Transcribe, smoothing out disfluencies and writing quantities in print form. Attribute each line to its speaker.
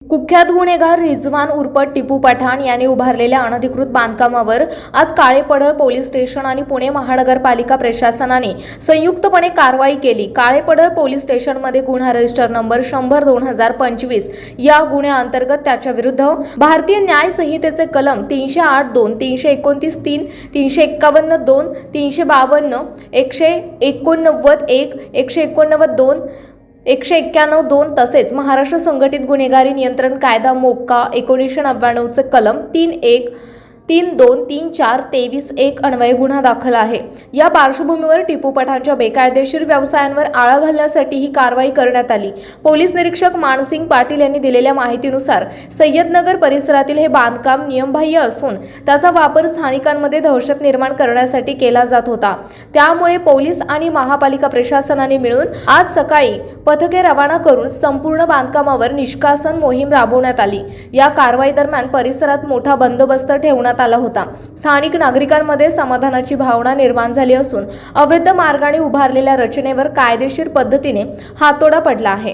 Speaker 1: कुख्यात गुन्हेगार रिजवान उर्फ टिपू पठाण यांनी उभारलेल्या अनधिकृत बांधकामावर आज काळेपडळ पोलीस स्टेशन आणि पुणे महानगरपालिका प्रशासनाने संयुक्तपणे कारवाई केली। काळेपडळ पोलीस स्टेशनमध्ये गुन्हा रजिस्टर नंबर 100/2025 या गुन्ह्याअंतर्गत त्याच्या विरुद्ध भारतीय न्याय संहितेचे कलम 308(2), 329(3), 351(2), 352, 189(1), 189(2), 191(2) तसेच महाराष्ट्र संघटित गुन्हेगारी नियंत्रण कायदा मोक्का 1999 चे कलम 3(1), 3(2), 3(4), 23(1) अन्वये गुन्हा दाखल आहे। या पार्श्वभूमीवर टिपू पठाणच्या बेकायदेशीर व्यवसायांवर आळा घालण्यासाठी ही कारवाई करण्यात आली। पोलीस निरीक्षक मानसिंग पाटील यांनी दिलेल्या माहितीनुसार सय्यदनगर परिसरातील हे बांधकाम नियमबाह्य असून त्याचा वापर स्थानिकांमध्ये दहशत निर्माण करण्यासाठी केला जात होता। त्यामुळे पोलीस आणि महापालिका प्रशासनाने मिळून आज सकाळी पथके रवाना करून संपूर्ण बांधकामावर निष्कासन मोहीम राबवण्यात आली। या कारवाई दरम्यान परिसरात मोठा बंदोबस्त ठेवण्यात आला होता। स्थानिक नागरिकांमध्ये समाधानाची भावना निर्माण झाली असून अवैध मार्गाने उभारलेल्या रचनेवर कायदेशीर पद्धतीने हातोडा पडला आहे।